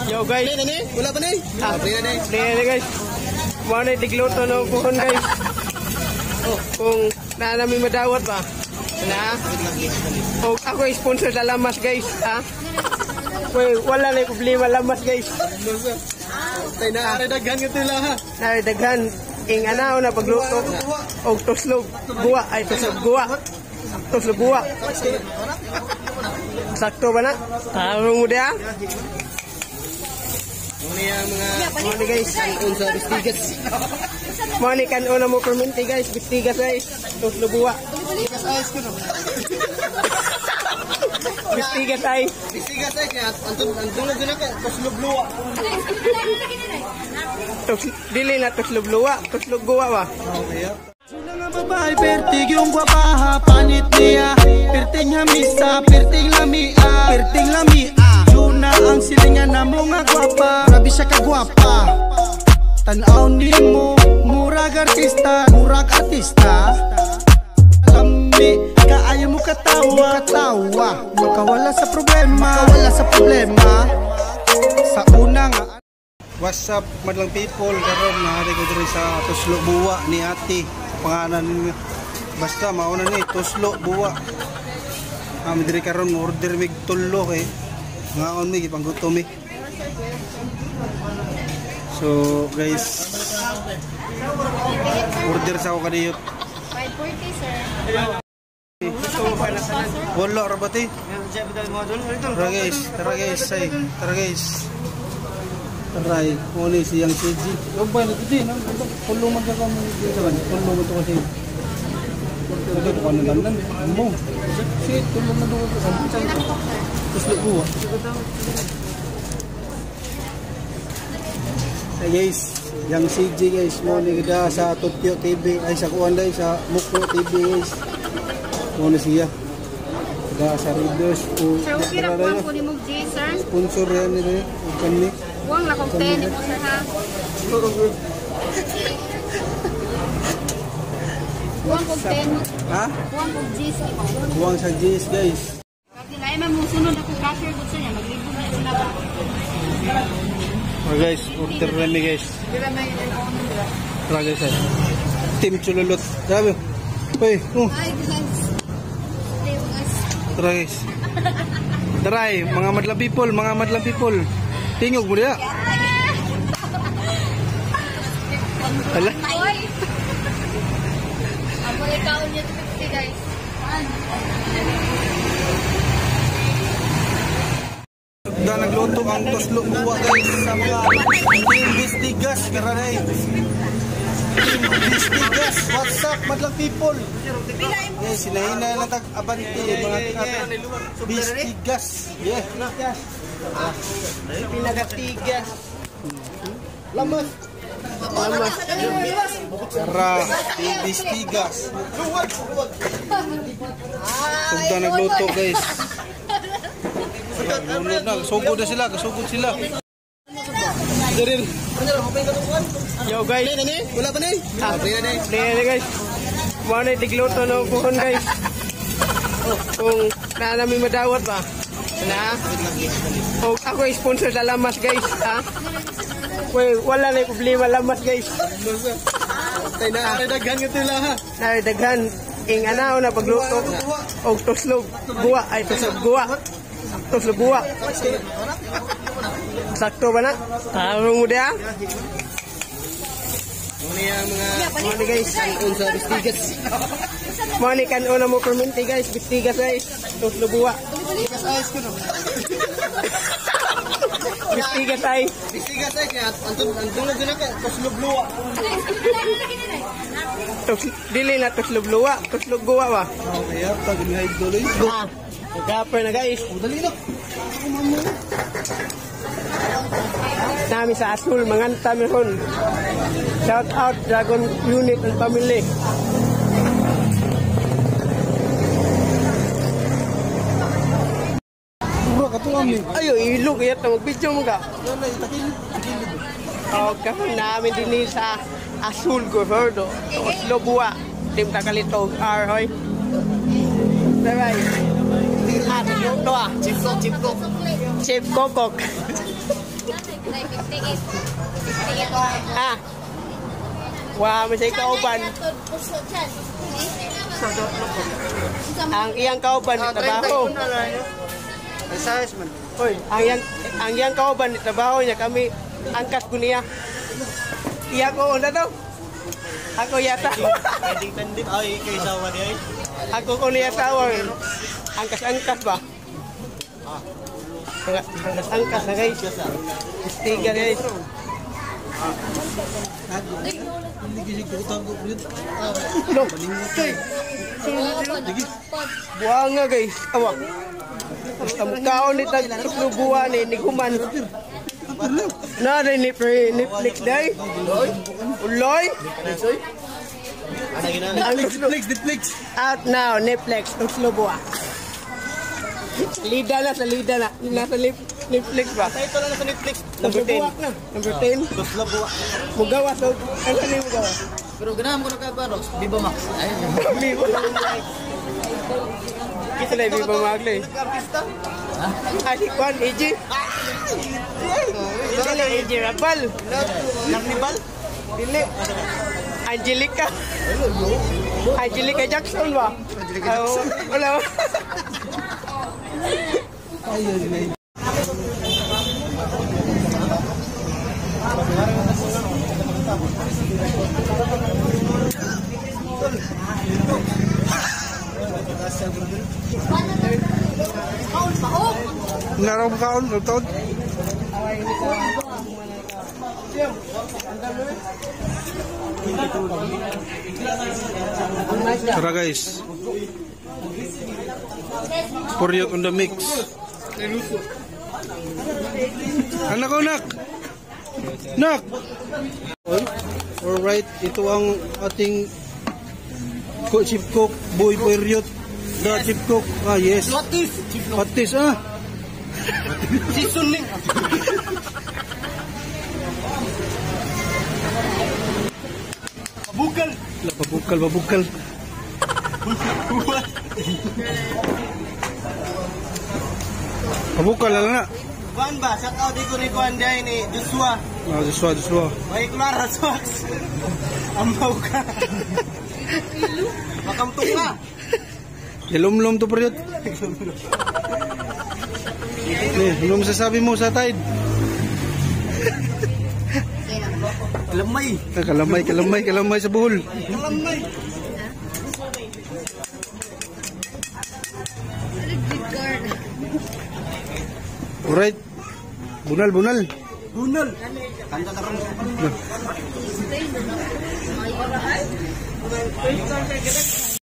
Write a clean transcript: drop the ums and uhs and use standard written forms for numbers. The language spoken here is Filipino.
Yo guys, wala pa ni? guys. Mana tigluto no kuhon guys. Kung namin madawat ba? Na? O ako sponsor sa lamas guys, ha? Wala na problema lamas guys. Tay na daghan gito la ha. Na daghan ing ana na pagluto og tuslog buwa ay tuslog buwa. Tuslog buwa. Sakto ba na? Tarong mo dia? Muna guys, unsa bistigas. Muna kan una mo perminti guys, bistigas guys. Tuslog buwa. Bistigas ay. Bistigas ay kaya antong din ka tuslog luwa. Dili na tuslog luwa, tuslog buwa ba? Mga babae pertig yung guwapaha panit niya perting hamisa, perting lamia Juna ang silingan na mga gwapa grabe siya kagwapa tanaw ni mo murag artista kami kaayo mo katawa makawala sa problema sa unang. What's up madlang people, karon naari ko diri sa Tuslo Buwa ni ate. Pangalan ni basta mauna ni Tuslo Buwa. Diri karon order mig tulo kay ngaon mi gipanggutom mi. So guys, order sa ako kadiyot. 540 sir. Wala ra ba ti? Tara guys. Taray, muli siyang CG. Lobay na titi, tulong man ka kami dito. Tulong mo to kasi. Ito ko na landan mo. Si tulong man to kasi. Tuslo buwa. Hey guys, yang CG guys, mo ni gida sa Tokyo TV ay sa kuan dai sa Mukro TV guys. Mo ni siya. Gida sa Readers o sir, okay ra po ni mo G sir. Sponsor yan ni kami. Buang lah kong 10 mo sir ha. Buang kong 10. Ha? Buang kong G's. Buang sa G's guys. Kasi na man mo sunod ako cashier ko sa niya. Maglibog na sila ba? Oh guys, order remi guys. Dira may ina. Tara guys. Team Chululot. Sabi. Hoy, Hi guys. Tara guys. Tara mga madlang people. Tingog mo dia. Ala. Ako ikaw niya to guys. Da nagluto ang Tuslo Buwa guys sa mga Team Bistigas karanay. Team Bistigas, what's up madlang people? Yes, sinahina lang tag abante mga Bistigas. Yeah. Pinagatigas. Lamas. Tara, Bistigas. Sugda nagluto guys. Kasugod sila. Yo guys, Wala pa ni? guys. Mana tigluto no kuhon guys. Kung namin madawat ba? Na? O ako sponsor sa lamas guys, ha? Wala na problema lamas guys. Tay na daghan gito la ha. Na daghan ing ana na pagluto og tuslog buwa ay tuslog buwa. Tuslog buwa. Sakto ba na? Tarong mo dia? Muna guys, unsa bistigas. Muna kan una mo perminti guys, bistigas guys. Tuslog buwa. Bistigas ay. Bistigas ay kaya antong din ka tuslog luwa. Dili na tuslog luwa, tuslog buwa ba? Okay, tag ni idol ay. Gapper na guys. Dali na. Nami sa Asul, manganta meron. Shout out Dragon Unit and family. Bro, katuwang ni. Ayo, ilog kaya ito. Mag-video mo ka. O, kapag namin din sa Asul, Gordo. Oslo, Buwa. Tim Takalito, Arhoy. Bye-bye. Tigluto ah. Chip kokok. Ah. Wah, masay kauban. Ang iyang kauban trabaho. Hoy, ang iyang kauban trabaho niya kami angkat ko niya. Iya ko una daw. Ako yata. Ay, kay sawa di ay. Ako ko niya tawag. Angkas-angkas ba? Angkas na guys. Sticker guys. Look. Buang nga guys. Awa. Kaon ni taglubuan ni kuman. Na rin ni Netflix day. Uloy. Netflix. Out now, Netflix. Taglubuan. Lida na sa lida na. Nasa Netflix ba? Ito lang sa Netflix. Number 10. Number 10. Tuslabuwa. Mugawa. So, ano na yung mugawa? Pero ganahan ko na ka ba, Rox? Viva Max. Viva Max. Kita na yung Viva Max eh. Ay, Juan, EJ. Dili, EJ Rabal. Nibal? Dili. Angelica. Angelica Jackson ba? Angelica Jackson. Wala ba? Naraw mo kaon, utod. Tara guys. Puryot on the mix. Anak ko, nak. Nak. Alright, ito ang ating chip cook, boy puryot. The chip cook. Ah, yes. Patis, ah. Seasoning. Babukal. Babukal. Babukal lang na. Kuan ba? Shout out ko ni Kuan day ni Joshua. Ah, Joshua. May Clara Swax. Amaw ka. Makamtok ka. Ilumlum to puryot. Ano masasabi mo sa Tide? Kalamay sa buhol. Alright. Bunal. Kanta taron.